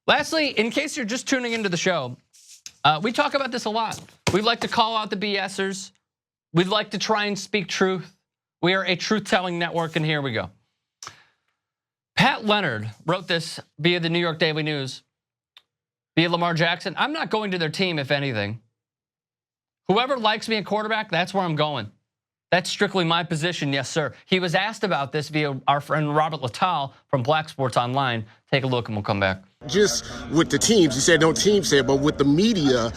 Lastly, in case you're just tuning into the show, we talk about this a lot. We like to call out the BSers. We'd like to try and speak truth. We are a truth-telling network, and here we go. Pat Leonard wrote this via the New York Daily News, via Lamar Jackson. I'm not going to their team, if anything. Whoever likes me at quarterback, that's where I'm going. That's strictly my position, yes, sir. He was asked about this via our friend Robert Littal from Black Sports Online. Take a look and we'll come back. Just with the teams, you said don't team say it, but with the media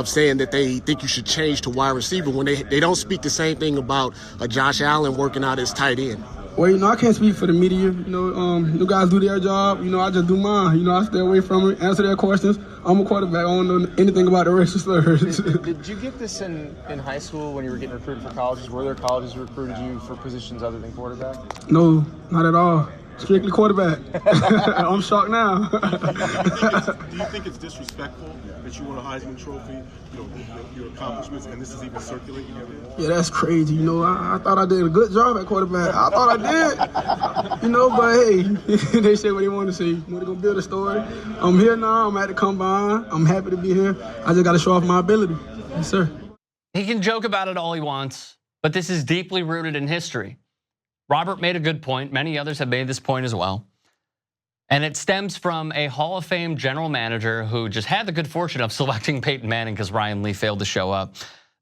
saying that they think you should change to wide receiver when they don't speak the same thing about Josh Allen working out as tight end. Well, I can't speak for the media. You guys do their job. I just do mine. I stay away from it, answer their questions. I'm a quarterback. I don't know anything about the racial slurs. Did you get this in high school when you were getting recruited for colleges? Were there colleges who recruited you for positions other than quarterback? No, not at all. Strictly quarterback. I'm shocked now. Do you think it's disrespectful that you won a Heisman Trophy, your accomplishments, and this is even circulating everywhere? Yeah, that's crazy. I thought I did a good job at quarterback. I thought I did. But hey, they say what they want to say. They're going to build a story. I'm here now. I'm at the combine. I'm happy to be here. I just got to show off my ability. Yes, sir. He can joke about it all he wants, but this is deeply rooted in history. Robert made a good point. Many others have made this point as well. And it stems from a Hall of Fame general manager who just had the good fortune of selecting Peyton Manning because Ryan Lee failed to show up.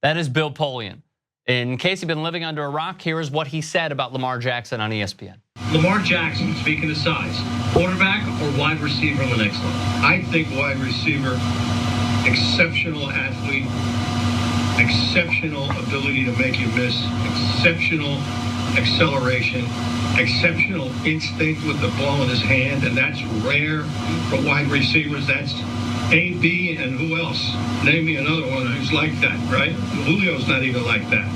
That is Bill Polian. In case you've been living under a rock, here is what he said about Lamar Jackson on ESPN. Lamar Jackson, speaking of size, quarterback or wide receiver on the next level? I think wide receiver, exceptional athlete, exceptional ability to make you miss, exceptional acceleration, exceptional instinct with the ball in his hand, and that's rare for wide receivers. That's A.B. and who else? Name me another one who's like that, right? Julio's not even like that.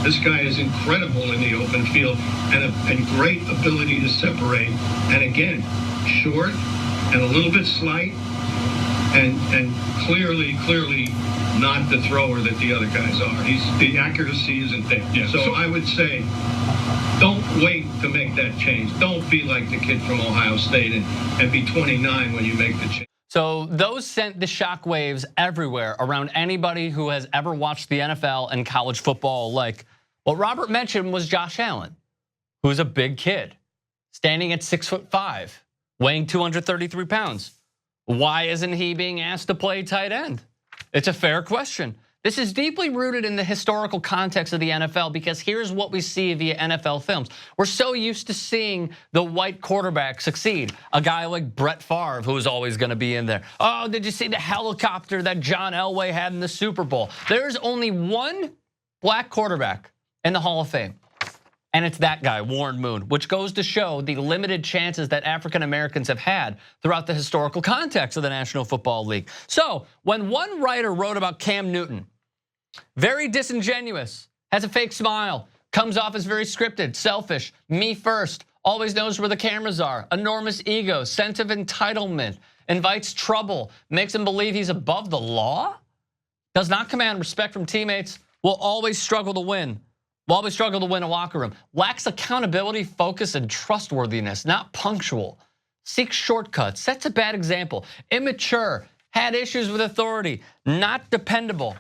This guy is incredible in the open field and great ability to separate. And again, short and a little bit slight and clearly not the thrower that the other guys are. The accuracy isn't there. Yeah. So I would say, don't wait to make that change. Don't be like the kid from Ohio State and be 29 when you make the change. So those sent the shockwaves everywhere around anybody who has ever watched the NFL and college football. Like what Robert mentioned was Josh Allen, who's a big kid, standing at 6'5", weighing 233 pounds. Why isn't he being asked to play tight end? It's a fair question. This is deeply rooted in the historical context of the NFL because here's what we see via NFL films. We're so used to seeing the white quarterback succeed. A guy like Brett Favre, who's always going to be in there. Oh, did you see the helicopter that John Elway had in the Super Bowl? There's only one black quarterback in the Hall of Fame. And it's that guy, Warren Moon, which goes to show the limited chances that African Americans have had throughout the historical context of the National Football League. So when one writer wrote about Cam Newton, very disingenuous, has a fake smile, comes off as very scripted, selfish, me first, always knows where the cameras are, enormous ego, sense of entitlement, invites trouble, makes him believe he's above the law, does not command respect from teammates, will always struggle to win. Will always struggle to win a locker room. Lacks accountability, focus, and trustworthiness. Not punctual. Seeks shortcuts. Sets a bad example. Immature. Had issues with authority. Not dependable.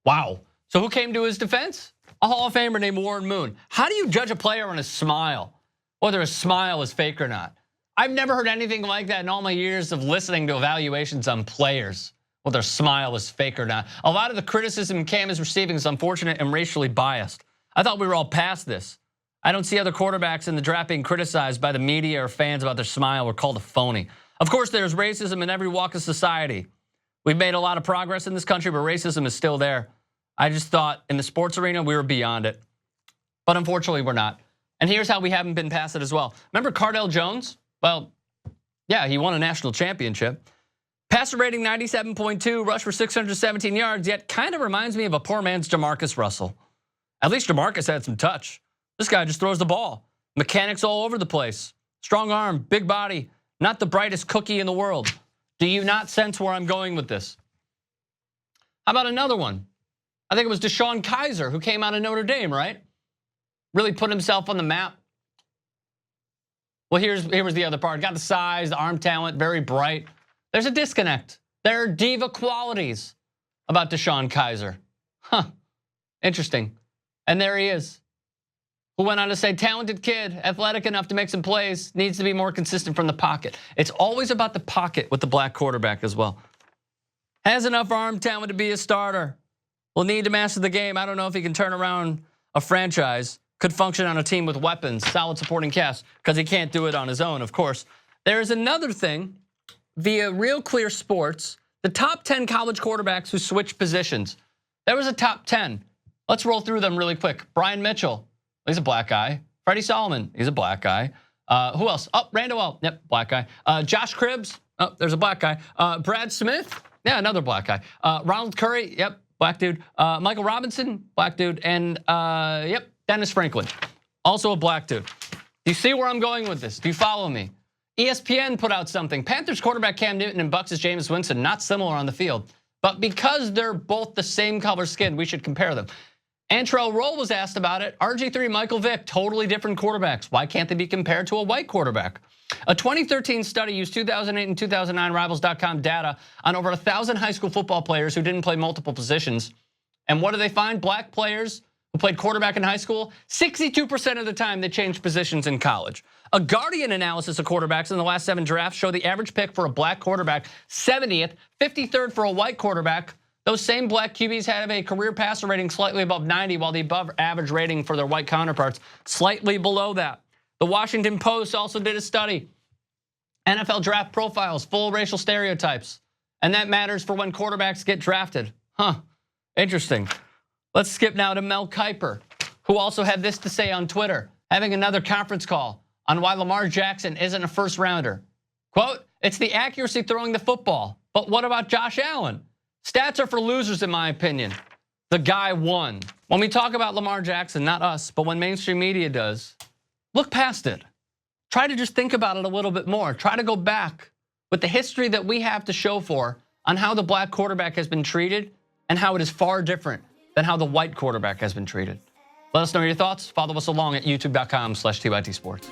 Wow. So who came to his defense? A Hall of Famer named Warren Moon. How do you judge a player on his smile? Whether a smile is fake or not. I've never heard anything like that in all my years of listening to evaluations on players. Whether their smile is fake or not. A lot of the criticism Cam is receiving is unfortunate and racially biased. I thought we were all past this. I don't see other quarterbacks in the draft being criticized by the media or fans about their smile or called a phony. Of course, there's racism in every walk of society. We've made a lot of progress in this country, but racism is still there. I just thought in the sports arena, we were beyond it. But unfortunately, we're not. And here's how we haven't been past it as well. Remember Cardell Jones? Well, yeah, he won a national championship. Passer rating 97.2, rushed for 617 yards, yet kind of reminds me of a poor man's Jamarcus Russell. At least Jamarcus had some touch. This guy just throws the ball. Mechanics all over the place. Strong arm, big body, not the brightest cookie in the world. Do you not sense where I'm going with this? How about another one? I think it was Deshaun Kaiser who came out of Notre Dame, right? Really put himself on the map. Well, here was the other part. Got the size, the arm talent, very bright. There's a disconnect. There are diva qualities about Deshaun Kaiser. Huh. Interesting. And there he is. Who went on to say, talented kid, athletic enough to make some plays, needs to be more consistent from the pocket. It's always about the pocket with the black quarterback as well. Has enough arm talent to be a starter. Will need to master the game. I don't know if he can turn around a franchise. Could function on a team with weapons, solid supporting cast, because he can't do it on his own, of course. There's another thing via Real Clear Sports, the top 10 college quarterbacks who switched positions. There was a top 10. Let's roll through them really quick. Brian Mitchell. He's a black guy. Freddie Solomon, he's a black guy. Who else? Oh, Randall, yep, black guy. Josh Cribbs, oh, there's a black guy. Brad Smith, yeah, another black guy. Ronald Curry, yep, black dude. Michael Robinson, black dude. And, yep, Dennis Franklin, also a black dude. Do you see where I'm going with this? Do you follow me? ESPN put out something. Panthers quarterback Cam Newton and Bucks' Jameis Winston, not similar on the field. But because they're both the same color skin, we should compare them. Antrell Roll was asked about it. RG3, Michael Vick, totally different quarterbacks. Why can't they be compared to a white quarterback? A 2013 study used 2008 and 2009 Rivals.com data on over 1,000 high school football players who didn't play multiple positions. And what do they find? Black players who played quarterback in high school, 62% of the time they changed positions in college. A Guardian analysis of quarterbacks in the last 7 drafts showed the average pick for a black quarterback 70th, 53rd for a white quarterback. Those same black QBs have a career passer rating slightly above 90, while the above average rating for their white counterparts slightly below that. The Washington Post also did a study. NFL draft profiles, full racial stereotypes. And that matters for when quarterbacks get drafted. Huh, interesting. Let's skip now to Mel Kiper, who also had this to say on Twitter, having another conference call on why Lamar Jackson isn't a first rounder. Quote, it's the accuracy throwing the football. But what about Josh Allen? Stats are for losers, in my opinion. The guy won. When we talk about Lamar Jackson, not us, but when mainstream media does, look past it. Try to just think about it a little bit more. Try to go back with the history that we have to show for on how the black quarterback has been treated and how it is far different than how the white quarterback has been treated. Let us know your thoughts. Follow us along at youtube.com/TYT Sports.